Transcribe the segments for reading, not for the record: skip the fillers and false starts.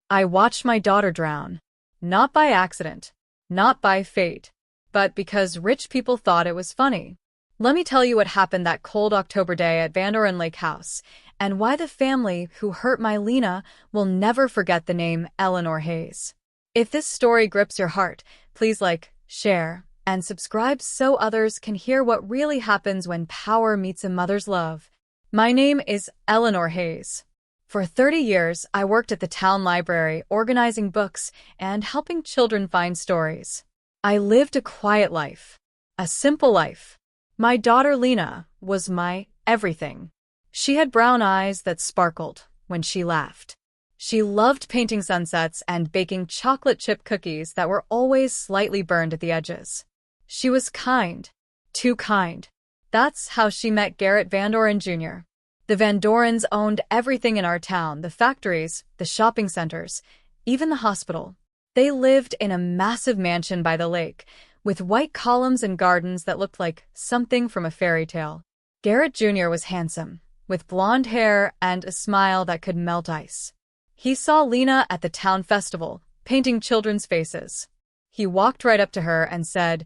I watched my daughter drown. Not by accident, not by fate, but because rich people thought it was funny. Let me tell you what happened that cold October day at Van Doren Lake House, and why the family who hurt my Lena will never forget the name Eleanor Hayes. If this story grips your heart, please like, share, and subscribe so others can hear what really happens when power meets a mother's love. My name is Eleanor Hayes. For 30 years, I worked at the town library organizing books and helping children find stories. I lived a quiet life, a simple life. My daughter Lena was my everything. She had brown eyes that sparkled when she laughed. She loved painting sunsets and baking chocolate chip cookies that were always slightly burned at the edges. She was kind, too kind. That's how she met Garrett Van Doren Jr. The Van Dorens owned everything in our town, the factories, the shopping centers, even the hospital. They lived in a massive mansion by the lake, with white columns and gardens that looked like something from a fairy tale. Garrett Jr. was handsome, with blonde hair and a smile that could melt ice. He saw Lena at the town festival, painting children's faces. He walked right up to her and said,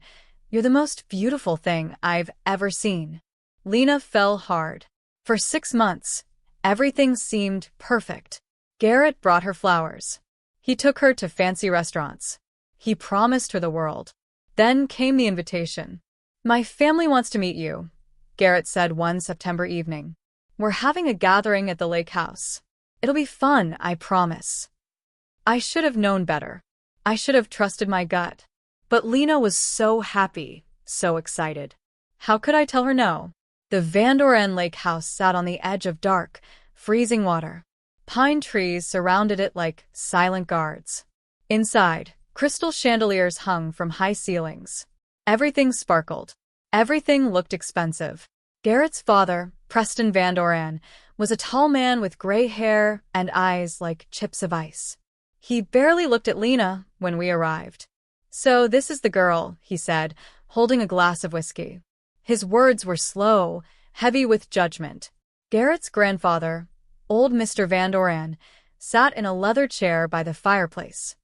"You're the most beautiful thing I've ever seen." Lena fell hard. For 6 months, everything seemed perfect. Garrett brought her flowers. He took her to fancy restaurants. He promised her the world. Then came the invitation. "My family wants to meet you," Garrett said one September evening. "We're having a gathering at the lake house. It'll be fun, I promise." I should have known better. I should have trusted my gut. But Lena was so happy, so excited. How could I tell her no? The Van Doren Lake House sat on the edge of dark, freezing water. Pine trees surrounded it like silent guards. Inside, crystal chandeliers hung from high ceilings. Everything sparkled. Everything looked expensive. Garrett's father, Preston Van Doren, was a tall man with gray hair and eyes like chips of ice. He barely looked at Lena when we arrived. "So this is the girl," he said, holding a glass of whiskey. His words were slow, heavy with judgment. Garrett's grandfather, old Mr. Van Doren, sat in a leather chair by the fireplace.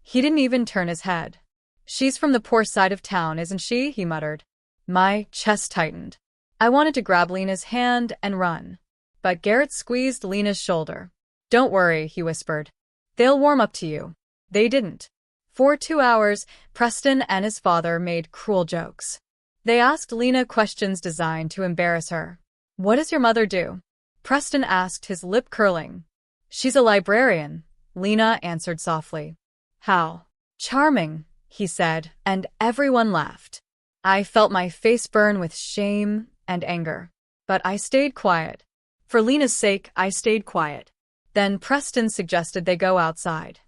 He didn't even turn his head. "She's from the poor side of town, isn't she?" he muttered. My chest tightened. I wanted to grab Lena's hand and run. But Garrett squeezed Lena's shoulder. "Don't worry," he whispered. "They'll warm up to you." They didn't. For 2 hours, Preston and his father made cruel jokes. They asked Lena questions designed to embarrass her. "What does your mother do?" Preston asked, his lip curling. "She's a librarian," Lena answered softly. "How charming," he said, and everyone laughed. I felt my face burn with shame and anger. But I stayed quiet. For Lena's sake, I stayed quiet. Then Preston suggested they go outside.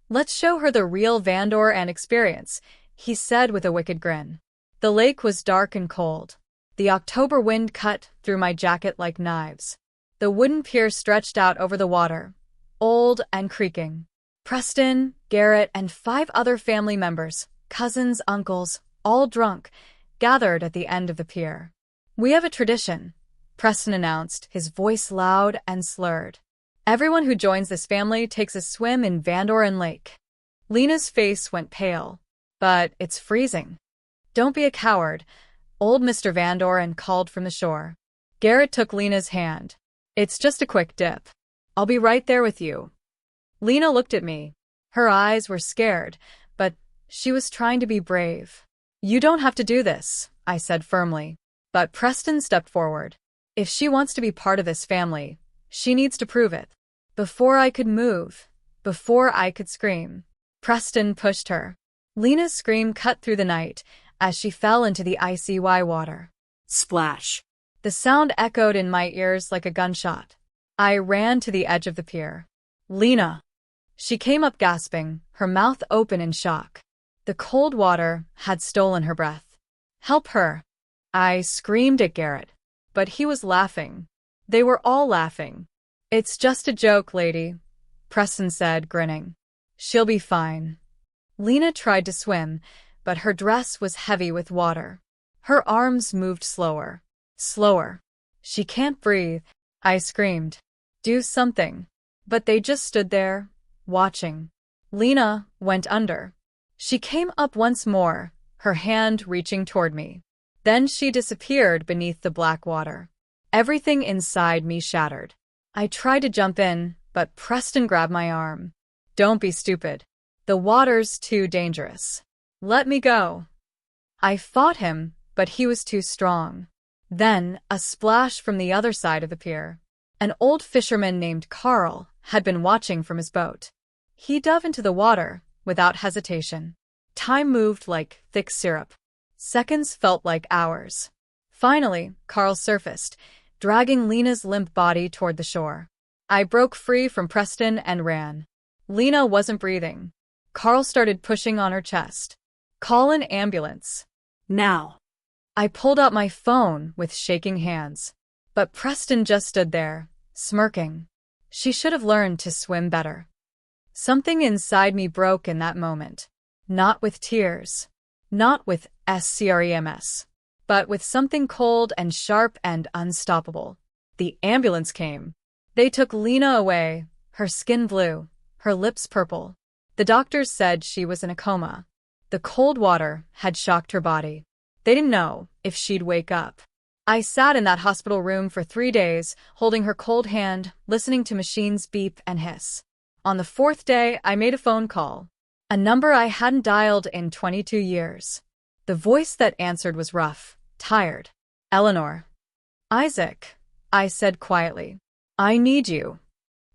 "Let's show her the real Van Doren experience," he said with a wicked grin. The lake was dark and cold. The October wind cut through my jacket like knives. The wooden pier stretched out over the water, old and creaking. Preston, Garrett, and 5 other family members, cousins, uncles, all drunk, gathered at the end of the pier. "We have a tradition," Preston announced, his voice loud and slurred. "Everyone who joins this family takes a swim in Van Doren Lake." Lena's face went pale. "But it's freezing." "Don't be a coward," old Mr. Van Doren called from the shore. Garrett took Lena's hand. "It's just a quick dip. I'll be right there with you." Lena looked at me. Her eyes were scared, but she was trying to be brave. "You don't have to do this," I said firmly. But Preston stepped forward. "If she wants to be part of this family, she needs to prove it." Before I could move, before I could scream, Preston pushed her. Lena's scream cut through the night as she fell into the icy water. Splash! The sound echoed in my ears like a gunshot. I ran to the edge of the pier. "Lena!" She came up gasping, her mouth open in shock. The cold water had stolen her breath. "Help her!" I screamed at Garrett, but he was laughing. They were all laughing. "It's just a joke, lady," Preston said, grinning. "She'll be fine." Lena tried to swim, but her dress was heavy with water. Her arms moved slower. Slower. "She can't breathe," I screamed. "Do something." But they just stood there, watching. Lena went under. She came up once more, her hand reaching toward me. Then she disappeared beneath the black water. Everything inside me shattered. I tried to jump in, but Preston grabbed my arm. "Don't be stupid. The water's too dangerous. Let me go." I fought him, but he was too strong. Then, a splash from the other side of the pier. An old fisherman named Carl had been watching from his boat. He dove into the water, without hesitation. Time moved like thick syrup. Seconds felt like hours. Finally, Carl surfaced, dragging Lena's limp body toward the shore. I broke free from Preston and ran. Lena wasn't breathing. Carl started pushing on her chest. "Call an ambulance. Now." I pulled out my phone with shaking hands. But Preston just stood there, smirking. She should have learned to swim better. Something inside me broke in that moment. Not with tears. Not with screams. But with something cold and sharp and unstoppable. The ambulance came. They took Lena away, her skin blue, her lips purple. The doctors said she was in a coma. The cold water had shocked her body. They didn't know if she'd wake up. I sat in that hospital room for 3 days, holding her cold hand, listening to machines beep and hiss. On the 4th day, I made a phone call. A number I hadn't dialed in 22 years. The voice that answered was rough, tired. "Eleanor." "Isaac," I said quietly. "I need you."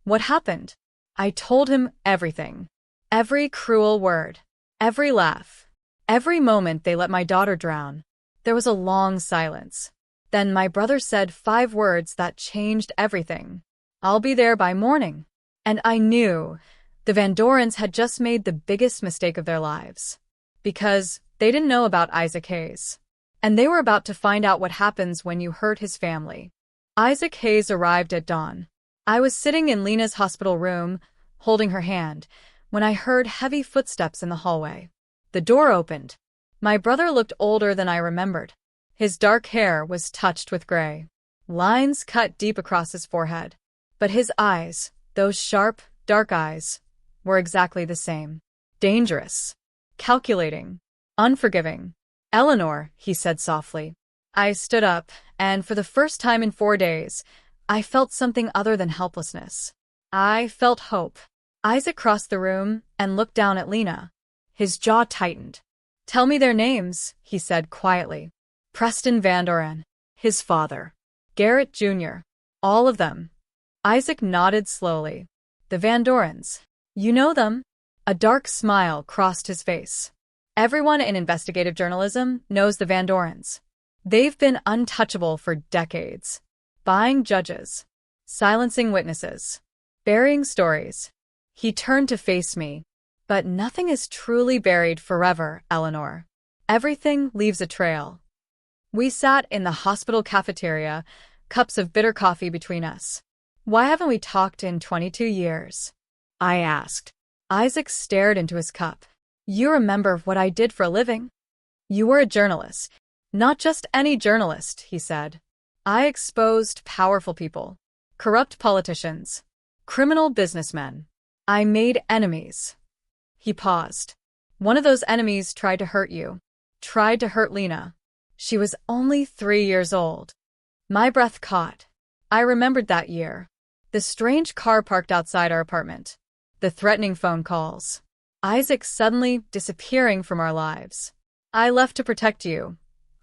"What happened?" I told him everything. Every cruel word. Every laugh. Every moment they let my daughter drown. There was a long silence. Then my brother said 5 words that changed everything. "I'll be there by morning." And I knew the Van Dorens had just made the biggest mistake of their lives. Because they didn't know about Isaac Hayes. And they were about to find out what happens when you hurt his family. Isaac Hayes arrived at dawn. I was sitting in Lena's hospital room, holding her hand, when I heard heavy footsteps in the hallway. The door opened. My brother looked older than I remembered. His dark hair was touched with gray. Lines cut deep across his forehead. But his eyes, those sharp, dark eyes, were exactly the same. Dangerous. Calculating. Unforgiving. "Eleanor," he said softly. I stood up, and for the first time in 4 days, I felt something other than helplessness. I felt hope. Isaac crossed the room and looked down at Lena. His jaw tightened. "Tell me their names," he said quietly. "Preston Van Doren. His father. Garrett Jr. All of them." Isaac nodded slowly. "The Van Dorens. You know them?" A dark smile crossed his face. "Everyone in investigative journalism knows the Van Dorens. They've been untouchable for decades. Buying judges. Silencing witnesses. Burying stories." He turned to face me. "But nothing is truly buried forever, Eleanor. Everything leaves a trail." We sat in the hospital cafeteria, cups of bitter coffee between us. "Why haven't we talked in 22 years? I asked. Isaac stared into his cup. "You remember what I did for a living? You were a journalist. Not just any journalist," he said. "I exposed powerful people, corrupt politicians, criminal businessmen. I made enemies." He paused. "One of those enemies tried to hurt you. Tried to hurt Lena. She was only 3 years old." My breath caught. I remembered that year. The strange car parked outside our apartment. The threatening phone calls. Isaac suddenly disappearing from our lives. "I left to protect you,"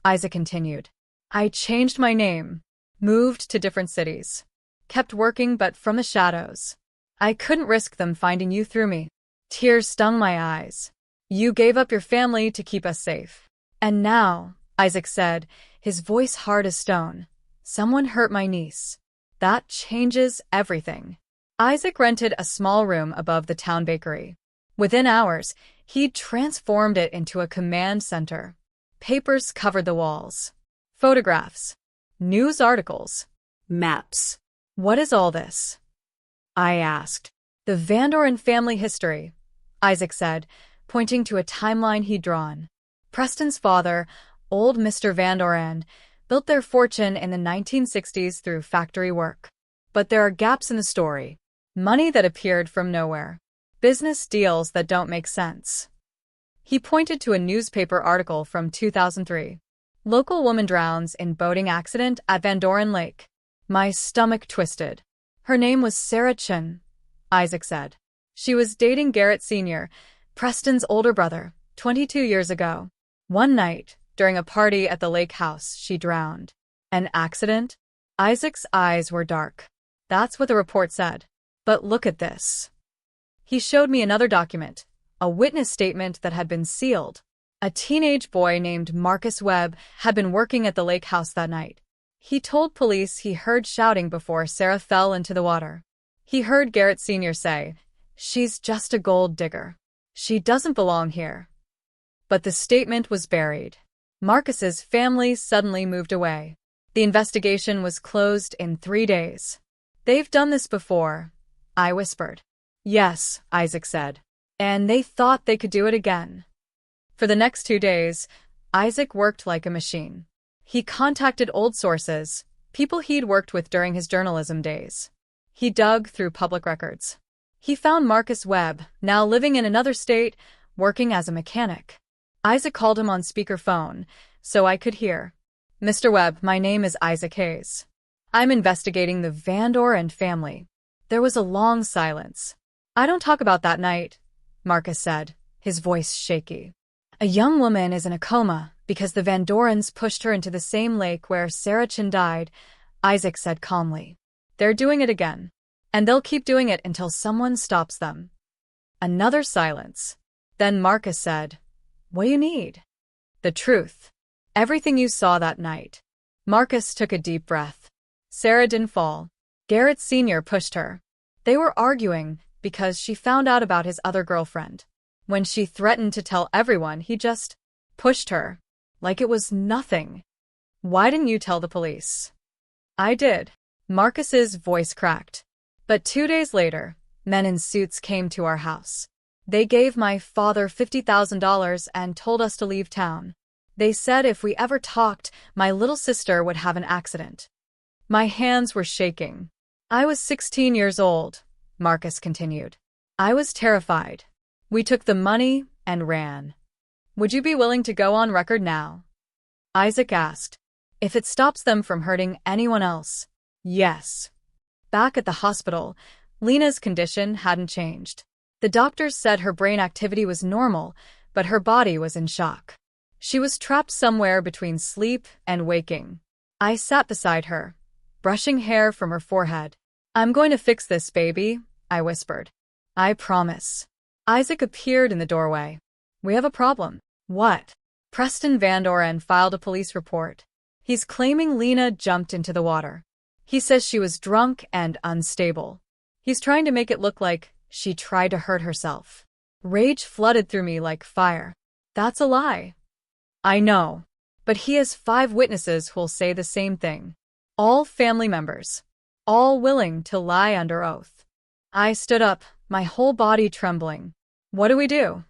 Isaac continued. "I changed my name. Moved to different cities. Kept working but from the shadows. I couldn't risk them finding you through me." Tears stung my eyes. "You gave up your family to keep us safe. And now," Isaac said, his voice hard as stone, "someone hurt my niece. That changes everything." Isaac rented a small room above the town bakery. Within hours, he'd transformed it into a command center. Papers covered the walls. Photographs. News articles. Maps. "What is all this?" I asked. "The Van Doren family history," Isaac said, pointing to a timeline he'd drawn. Preston's father, old Mr. Van Doren, built their fortune in the 1960s through factory work. But there are gaps in the story. Money that appeared from nowhere. Business deals that don't make sense. He pointed to a newspaper article from 2003. Local woman drowns in boating accident at Van Doren Lake. My stomach twisted. Her name was Sarah Chin, Isaac said. She was dating Garrett Sr., Preston's older brother, 22 years ago. One night, during a party at the lake house, she drowned. An accident? Isaac's eyes were dark. That's what the report said. But look at this. He showed me another document, a witness statement that had been sealed. A teenage boy named Marcus Webb had been working at the lake house that night. He told police he heard shouting before Sarah fell into the water. He heard Garrett Sr. say, "She's just a gold digger. She doesn't belong here." But the statement was buried. Marcus's family suddenly moved away. The investigation was closed in 3 days. "They've done this before," I whispered. "Yes," Isaac said. "And they thought they could do it again." For the next 2 days, Isaac worked like a machine. He contacted old sources, people he'd worked with during his journalism days. He dug through public records. He found Marcus Webb, now living in another state, working as a mechanic. Isaac called him on speakerphone, so I could hear. "Mr. Webb, my name is Isaac Hayes. I'm investigating the Van Doren family." There was a long silence. "I don't talk about that night," Marcus said, his voice shaky. "A young woman is in a coma because the Van Dorens pushed her into the same lake where Sarah Chin died," Isaac said calmly. "They're doing it again. And they'll keep doing it until someone stops them." Another silence. Then Marcus said, "What do you need?" "The truth. Everything you saw that night." Marcus took a deep breath. "Sarah didn't fall. Garrett Sr. pushed her. They were arguing because she found out about his other girlfriend. When she threatened to tell everyone, he just pushed her. Like it was nothing." "Why didn't you tell the police?" "I did." Marcus's voice cracked. "But 2 days later, men in suits came to our house. They gave my father $50,000 and told us to leave town. They said if we ever talked, my little sister would have an accident." My hands were shaking. "I was 16 years old," Marcus continued. "I was terrified. We took the money and ran." "Would you be willing to go on record now?" Isaac asked. "If it stops them from hurting anyone else." "Yes." Back at the hospital, Lena's condition hadn't changed. The doctors said her brain activity was normal, but her body was in shock. She was trapped somewhere between sleep and waking. I sat beside her, brushing hair from her forehead. "I'm going to fix this, baby," I whispered. "I promise." Isaac appeared in the doorway. "We have a problem." "What?" "Preston Van Doren filed a police report. He's claiming Lena jumped into the water. He says she was drunk and unstable. He's trying to make it look like she tried to hurt herself." Rage flooded through me like fire. "That's a lie." "I know. But he has 5 witnesses who'll say the same thing. All family members. All willing to lie under oath." I stood up, my whole body trembling. "What do we do?"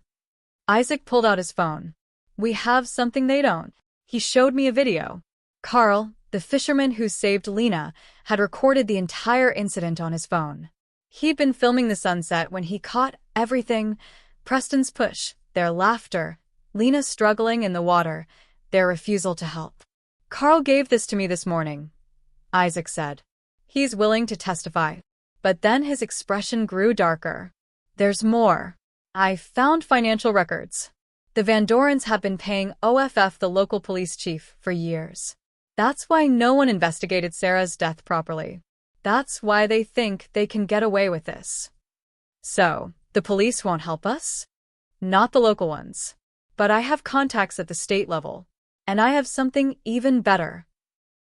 Isaac pulled out his phone. "We have something they don't." He showed me a video. Carl, the fisherman who saved Lena, had recorded the entire incident on his phone. He'd been filming the sunset when he caught everything: Preston's push, their laughter, Lena struggling in the water, their refusal to help. "Carl gave this to me this morning," Isaac said. "He's willing to testify." But then his expression grew darker. "There's more. I found financial records. The Van Dorens have been paying OFF, the local police chief, for years. That's why no one investigated Sarah's death properly. That's why they think they can get away with this." "So, the police won't help us?" "Not the local ones. But I have contacts at the state level. And I have something even better."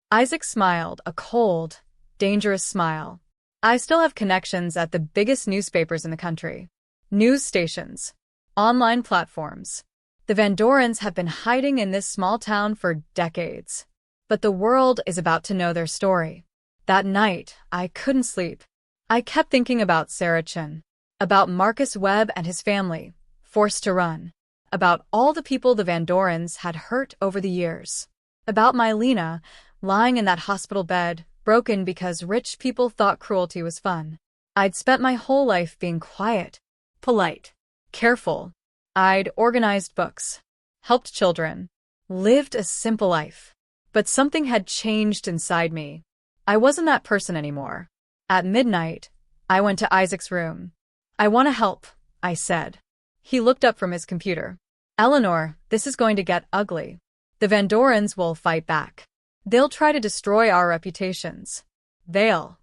Isaac smiled, a cold, dangerous smile. "I still have connections at the biggest newspapers in the country. News stations. Online platforms. The Van Dorens have been hiding in this small town for decades. But the world is about to know their story." That night, I couldn't sleep. I kept thinking about Sarah Chin, about Marcus Webb and his family, forced to run, about all the people the Van Dorens had hurt over the years, about my Lena, lying in that hospital bed, broken because rich people thought cruelty was fun. I'd spent my whole life being quiet, polite, careful. I'd organized books, helped children, lived a simple life. But something had changed inside me. I wasn't that person anymore. At midnight, I went to Isaac's room. I want to help, I said. He looked up from his computer. Eleanor, this is going to get ugly. The Van Dorens will fight back. They'll try to destroy our reputations. They'll.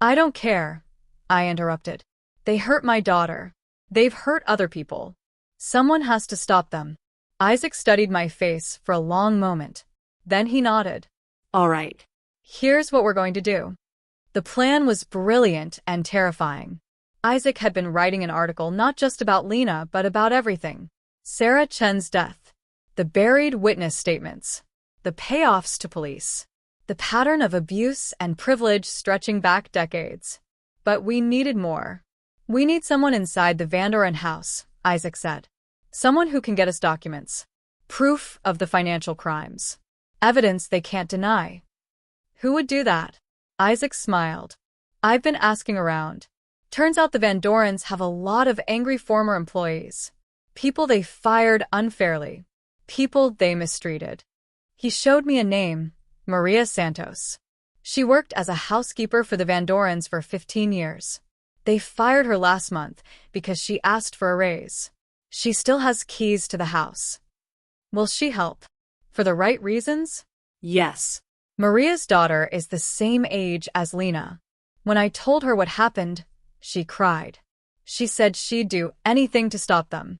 I don't care, I interrupted. They hurt my daughter. They've hurt other people. Someone has to stop them. Isaac studied my face for a long moment. Then he nodded. All right. Here's what we're going to do. The plan was brilliant and terrifying. Isaac had been writing an article not just about Lena, but about everything. Sarah Chen's death. The buried witness statements. The payoffs to police. The pattern of abuse and privilege stretching back decades. But we needed more. We need someone inside the Van Doren house, Isaac said. Someone who can get us documents. Proof of the financial crimes. Evidence they can't deny. Who would do that? Isaac smiled. I've been asking around. Turns out the Van Dorens have a lot of angry former employees. People they fired unfairly. People they mistreated. He showed me a name, Maria Santos. She worked as a housekeeper for the Van Dorens for 15 years. They fired her last month because she asked for a raise. She still has keys to the house. Will she help? For the right reasons? Yes. Maria's daughter is the same age as Lena. When I told her what happened, she cried. She said she'd do anything to stop them.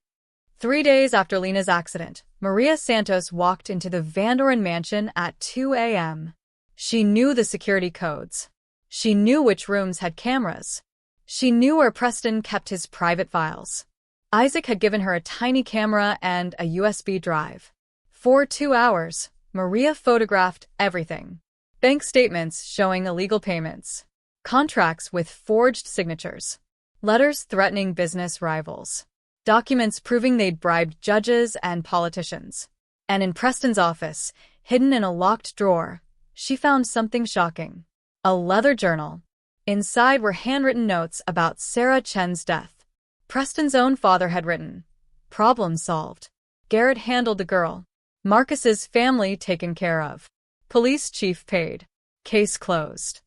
3 days after Lena's accident, Maria Santos walked into the Van Doren mansion at 2 a.m. She knew the security codes. She knew which rooms had cameras. She knew where Preston kept his private files. Isaac had given her a tiny camera and a USB drive. For 2 hours, Maria photographed everything. Bank statements showing illegal payments. Contracts with forged signatures. Letters threatening business rivals. Documents proving they'd bribed judges and politicians. And in Preston's office, hidden in a locked drawer, she found something shocking. A leather journal. Inside were handwritten notes about Sarah Chen's death. Preston's own father had written, "Problem solved. Garrett handled the girl. Marcus's family taken care of. Police chief paid. Case closed."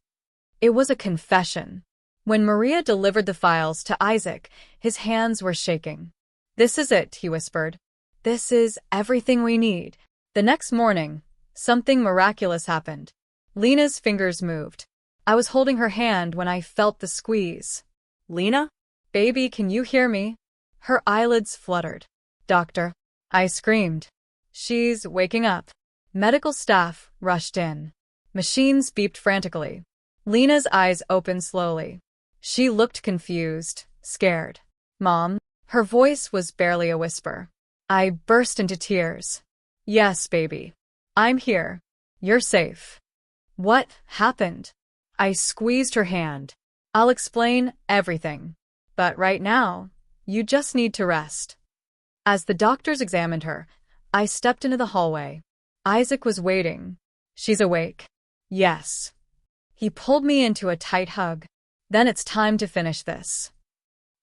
It was a confession. When Maria delivered the files to Isaac, his hands were shaking. "This is it," he whispered. "This is everything we need." The next morning, something miraculous happened. Lena's fingers moved. I was holding her hand when I felt the squeeze. Lena? "Baby, can you hear me?" Her eyelids fluttered. "Doctor," I screamed. "She's waking up." Medical staff rushed in. Machines beeped frantically. Lena's eyes opened slowly. She looked confused, scared. "Mom?" Her voice was barely a whisper. I burst into tears. "Yes, baby. I'm here. You're safe." "What happened?" I squeezed her hand. "I'll explain everything. But right now, you just need to rest." As the doctors examined her, I stepped into the hallway. Isaac was waiting. "She's awake." "Yes." He pulled me into a tight hug. "Then it's time to finish this."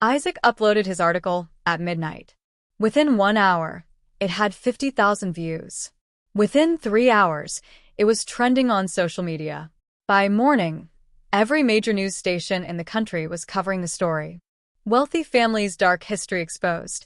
Isaac uploaded his article at midnight. Within 1 hour, it had 50,000 views. Within 3 hours, it was trending on social media. By morning, every major news station in the country was covering the story. Wealthy families' dark history exposed.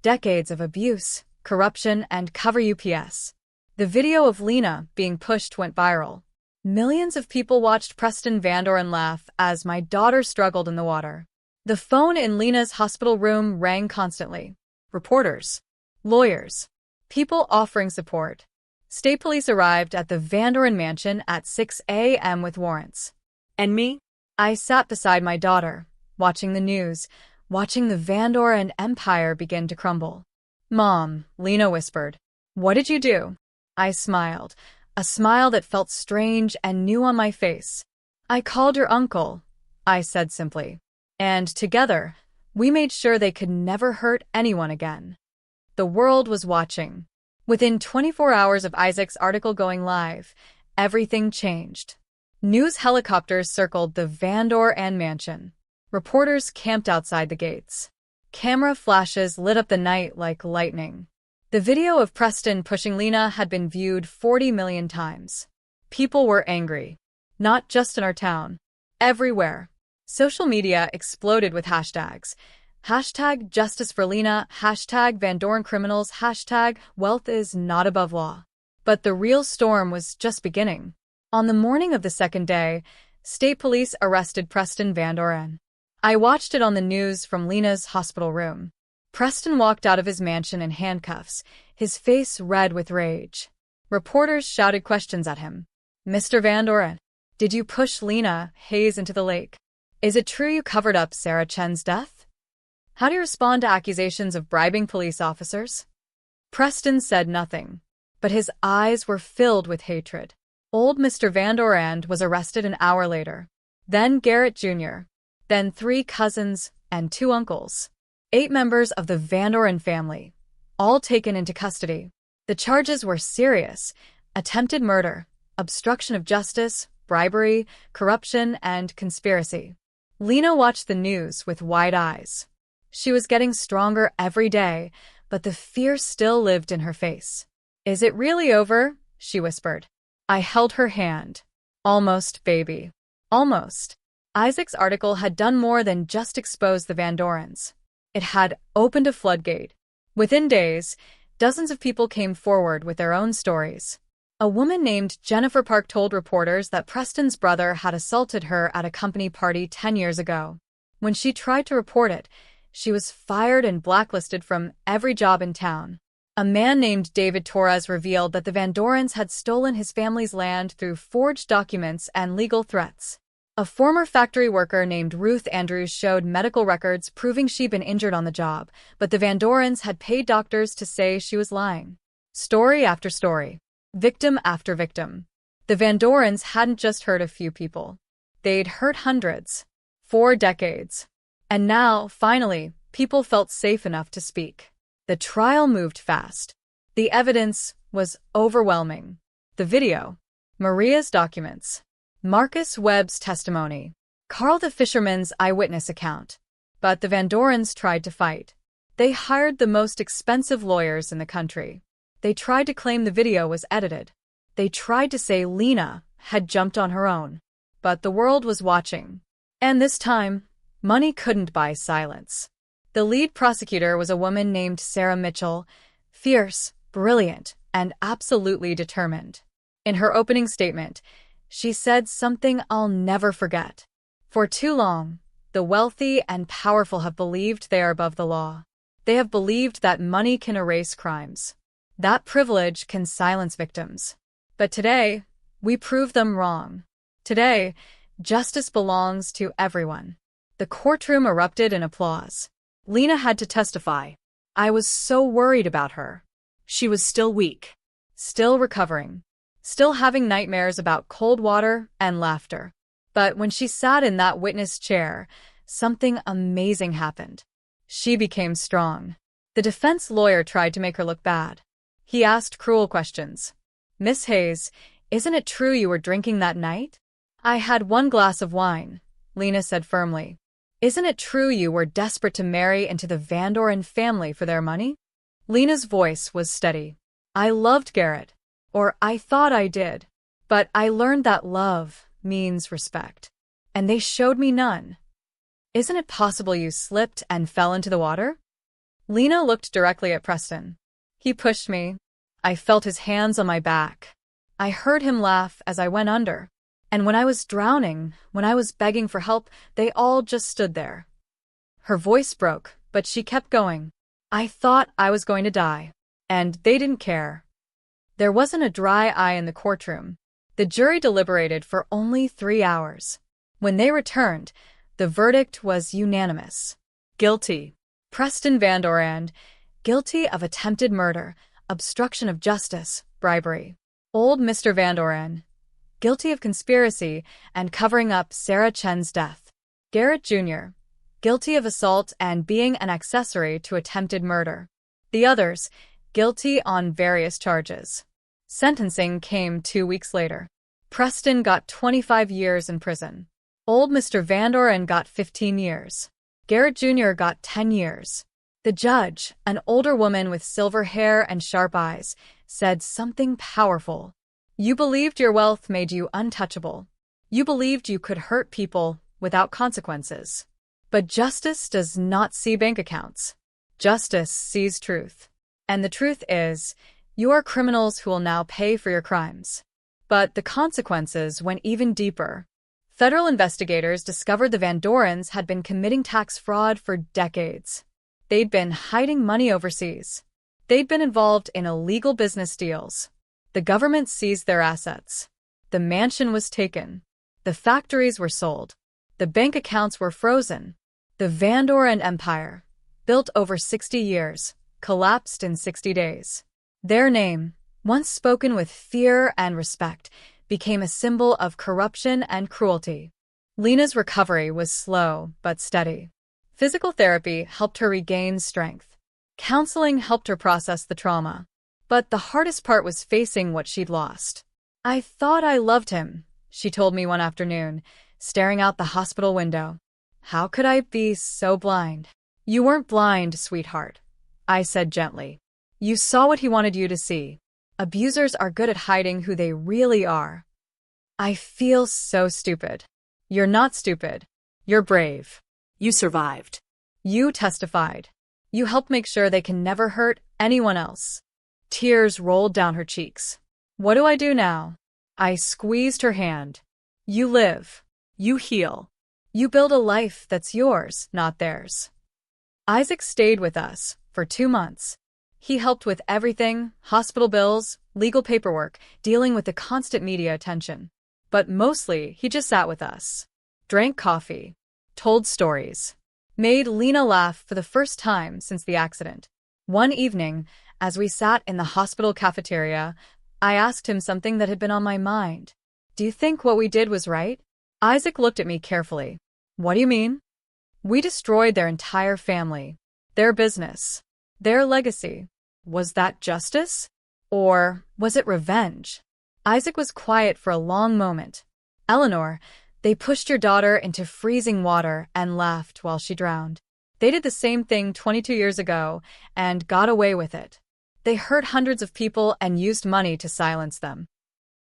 Decades of abuse, corruption, and cover UPS. The video of Lena being pushed went viral. Millions of people watched Preston Van Doren laugh as my daughter struggled in the water. The phone in Lena's hospital room rang constantly. Reporters, lawyers, people offering support. State police arrived at the Van Doren mansion at 6 a.m. with warrants. And me? I sat beside my daughter, watching the news, watching the Van Doren empire begin to crumble. "Mom," Lena whispered. "What did you do?" I smiled, a smile that felt strange and new on my face. "I called your uncle," I said simply. "And together, we made sure they could never hurt anyone again." The world was watching. Within 24 hours of Isaac's article going live, everything changed. News helicopters circled the Van Doren mansion. Reporters camped outside the gates. Camera flashes lit up the night like lightning. The video of Preston pushing Lena had been viewed 40 million times. People were angry. Not just in our town. Everywhere. Social media exploded with hashtags. Hashtag Justice for Lena, hashtag Van Doren criminals, hashtag Wealth is not above law. But the real storm was just beginning. On the morning of the second day, state police arrested Preston Van Doren. I watched it on the news from Lena's hospital room. Preston walked out of his mansion in handcuffs, his face red with rage. Reporters shouted questions at him. Mr. Van Doren, did you push Lena Hayes into the lake? Is it true you covered up Sarah Chen's death? How do you respond to accusations of bribing police officers? Preston said nothing, but his eyes were filled with hatred. Old Mr. Van Doren was arrested an hour later. Then Garrett Jr., then 3 cousins and 2 uncles. 8 members of the Van Doren family, all taken into custody. The charges were serious: attempted murder, obstruction of justice, bribery, corruption, and conspiracy. Lena watched the news with wide eyes. She was getting stronger every day, but the fear still lived in her face. Is it really over? She whispered. I held her hand. Almost, baby. Almost. Isaac's article had done more than just expose the Van Dorens. It had opened a floodgate. Within days, dozens of people came forward with their own stories. A woman named Jennifer Park told reporters that Preston's brother had assaulted her at a company party 10 years ago. When she tried to report it, she was fired and blacklisted from every job in town. A man named David Torres revealed that the Van Dorens had stolen his family's land through forged documents and legal threats. A former factory worker named Ruth Andrews showed medical records proving she'd been injured on the job, but the Van Dorens had paid doctors to say she was lying. Story after story. Victim after victim. The Van Dorens hadn't just hurt a few people. They'd hurt hundreds. For decades. And now, finally, people felt safe enough to speak. The trial moved fast. The evidence was overwhelming. The video. Maria's documents. Marcus Webb's testimony. Carl the fisherman's eyewitness account. But the Van Dorens tried to fight. They hired the most expensive lawyers in the country. They tried to claim the video was edited. They tried to say Lena had jumped on her own. But the world was watching. And this time, money couldn't buy silence. The lead prosecutor was a woman named Sarah Mitchell, fierce, brilliant, and absolutely determined. In her opening statement, she said something I'll never forget. For too long, the wealthy and powerful have believed they are above the law. They have believed that money can erase crimes. That privilege can silence victims. But today, we prove them wrong. Today, justice belongs to everyone. The courtroom erupted in applause. Lena had to testify. I was so worried about her. She was still weak. Still recovering. Still having nightmares about cold water and laughter. But when she sat in that witness chair, something amazing happened. She became strong. The defense lawyer tried to make her look bad. He asked cruel questions. Miss Hayes, isn't it true you were drinking that night? I had 1 glass of wine, Lena said firmly. Isn't it true you were desperate to marry into the Van Doren family for their money? Lena's voice was steady. I loved Garrett. Or I thought I did. But I learned that love means respect. And they showed me none. Isn't it possible you slipped and fell into the water? Lena looked directly at Preston. He pushed me. I felt his hands on my back. I heard him laugh as I went under. And when I was drowning, when I was begging for help, they all just stood there. Her voice broke, but she kept going. I thought I was going to die. And they didn't care. There wasn't a dry eye in the courtroom. The jury deliberated for only 3 hours. When they returned, the verdict was unanimous. Guilty. Preston Van Doren, guilty of attempted murder, obstruction of justice, bribery. Old Mr. Van Doren, guilty of conspiracy and covering up Sarah Chen's death. Garrett Jr., guilty of assault and being an accessory to attempted murder. The others, guilty on various charges. Sentencing came 2 weeks later. Preston got 25 years in prison. Old Mr. Van Doren got 15 years. Garrett Jr. got 10 years. The judge, an older woman with silver hair and sharp eyes, said something powerful. You believed your wealth made you untouchable. You believed you could hurt people without consequences. But justice does not see bank accounts. Justice sees truth. And the truth is, you are criminals who will now pay for your crimes. But the consequences went even deeper. Federal investigators discovered the Van Dorens had been committing tax fraud for decades. They'd been hiding money overseas. They'd been involved in illegal business deals. The government seized their assets. The mansion was taken. The factories were sold. The bank accounts were frozen. The Van Doren empire, built over 60 years, collapsed in 60 days. Their name, once spoken with fear and respect, became a symbol of corruption and cruelty. Lena's recovery was slow but steady. Physical therapy helped her regain strength. Counseling helped her process the trauma. But the hardest part was facing what she'd lost. I thought I loved him, she told me one afternoon, staring out the hospital window. How could I be so blind? You weren't blind, sweetheart, I said gently. You saw what he wanted you to see. Abusers are good at hiding who they really are. I feel so stupid. You're not stupid. You're brave. You survived. You testified. You helped make sure they can never hurt anyone else. Tears rolled down her cheeks. What do I do now? I squeezed her hand. You live. You heal. You build a life that's yours, not theirs. Isaac stayed with us for 2 months. He helped with everything: hospital bills, legal paperwork, dealing with the constant media attention. But mostly, he just sat with us, drank coffee, told stories, made Lena laugh for the first time since the accident. One evening, as we sat in the hospital cafeteria, I asked him something that had been on my mind. Do you think what we did was right? Isaac looked at me carefully. What do you mean? We destroyed their entire family, their business, their legacy. Was that justice? Or was it revenge? Isaac was quiet for a long moment. Eleanor, they pushed your daughter into freezing water and laughed while she drowned. They did the same thing 22 years ago and got away with it. They hurt hundreds of people and used money to silence them.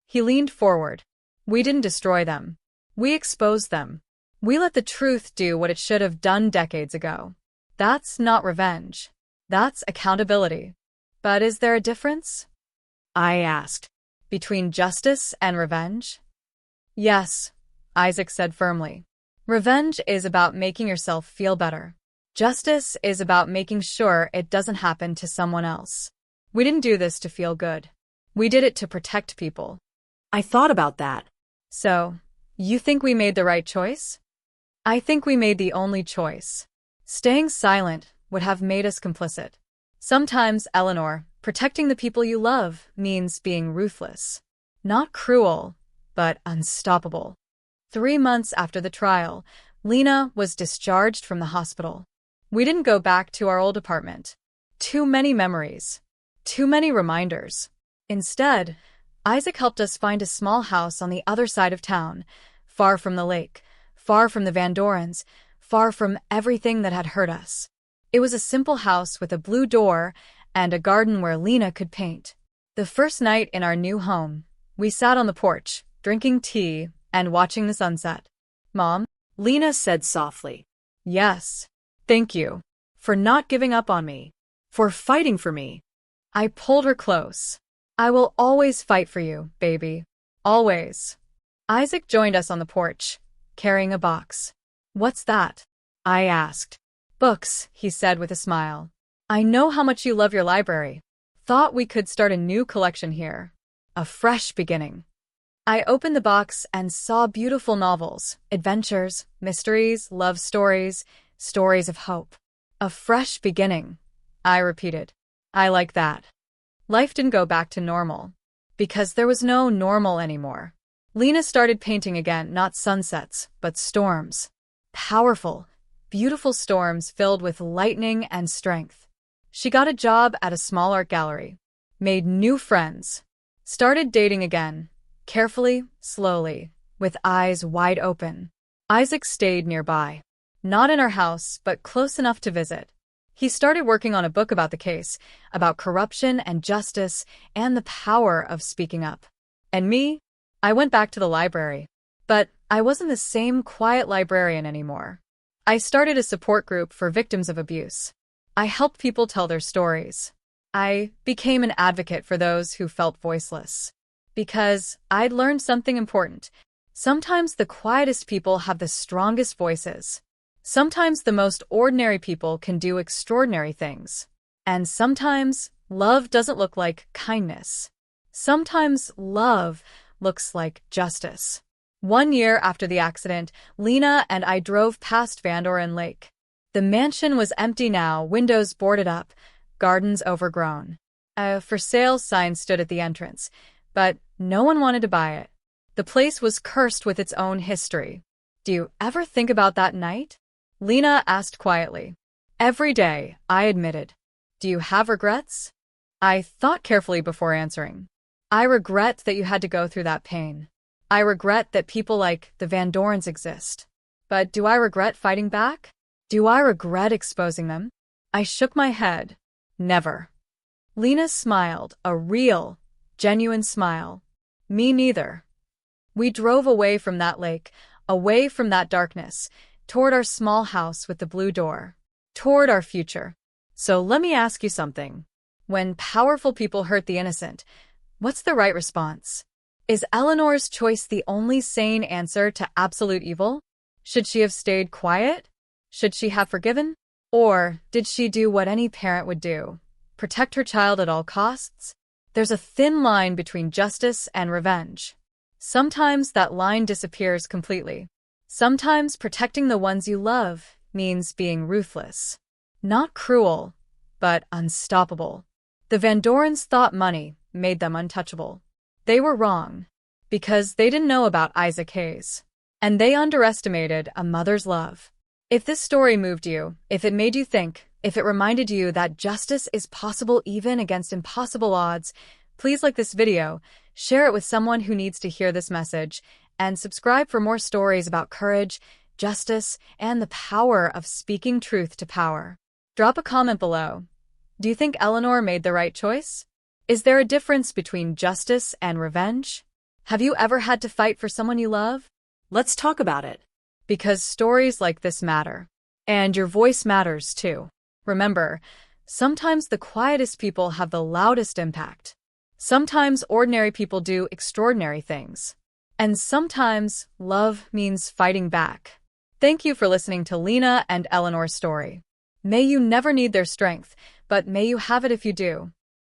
He leaned forward. We didn't destroy them. We exposed them. We let the truth do what it should have done decades ago. That's not revenge. That's accountability. But is there a difference? I asked. Between justice and revenge? Yes, Isaac said firmly. Revenge is about making yourself feel better. Justice is about making sure it doesn't happen to someone else. We didn't do this to feel good. We did it to protect people. I thought about that. So, you think we made the right choice? I think we made the only choice. Staying silent would have made us complicit. Sometimes, Eleanor, protecting the people you love means being ruthless. Not cruel, but unstoppable. 3 months after the trial, Lena was discharged from the hospital. We didn't go back to our old apartment. Too many memories. Too many reminders. Instead, Isaac helped us find a small house on the other side of town, far from the lake, far from the Van Dorens, far from everything that had hurt us. It was a simple house with a blue door and a garden where Lena could paint. The first night in our new home, we sat on the porch, drinking tea and watching the sunset. Mom, Lena said softly. Yes, thank you for not giving up on me, For fighting for me. I pulled her close. I will always fight for you, baby. Always. Isaac joined us on the porch, carrying a box. What's that? I asked. Books, he said with a smile. I know how much you love your library. Thought we could start a new collection here. A fresh beginning. I opened the box and saw beautiful novels, adventures, mysteries, love stories, stories of hope. A fresh beginning, I repeated. I like that. Life didn't go back to normal. Because there was no normal anymore. Lena started painting again, not sunsets, but storms. Powerful, beautiful storms filled with lightning and strength. She got a job at a small art gallery. Made new friends. Started dating again. Carefully, slowly, with eyes wide open. Isaac stayed nearby. Not in our house, but close enough to visit. He started working on a book about the case, about corruption and justice and the power of speaking up. And me? I went back to the library. But I wasn't the same quiet librarian anymore. I started a support group for victims of abuse. I helped people tell their stories. I became an advocate for those who felt voiceless. Because I'd learned something important. Sometimes the quietest people have the strongest voices. Sometimes the most ordinary people can do extraordinary things. And sometimes love doesn't look like kindness. Sometimes love looks like justice. 1 year after the accident, Lena and I drove past Van Doren Lake. The mansion was empty now, windows boarded up, gardens overgrown. A for sale sign stood at the entrance, but no one wanted to buy it. The place was cursed with its own history. Do you ever think about that night? Lena asked quietly. Every day, I admitted. Do you have regrets? I thought carefully before answering. I regret that you had to go through that pain. I regret that people like the Van Dorens exist. But do I regret fighting back? Do I regret exposing them? I shook my head. Never. Lena smiled, a real, genuine smile. Me neither. We drove away from that lake, away from that darkness, toward our small house with the blue door, toward our future. So let me ask you something. When powerful people hurt the innocent, what's the right response? Is Eleanor's choice the only sane answer to absolute evil? Should she have stayed quiet? Should she have forgiven? Or did she do what any parent would do? Protect her child at all costs? There's a thin line between justice and revenge. Sometimes that line disappears completely. Sometimes protecting the ones you love means being ruthless. Not cruel, but unstoppable. The Van Dorens thought money made them untouchable. They were wrong, because they didn't know about Isaac Hayes. And they underestimated a mother's love. If this story moved you, if it made you think, if it reminded you that justice is possible even against impossible odds, please like this video, share it with someone who needs to hear this message, and subscribe for more stories about courage, justice, and the power of speaking truth to power. Drop a comment below. Do you think Eleanor made the right choice? Is there a difference between justice and revenge? Have you ever had to fight for someone you love? Let's talk about it. Because stories like this matter. And your voice matters too. Remember, sometimes the quietest people have the loudest impact. Sometimes ordinary people do extraordinary things. And sometimes love means fighting back. Thank you for listening to Lena and Eleanor's story. May you never need their strength, but may you have it if you do.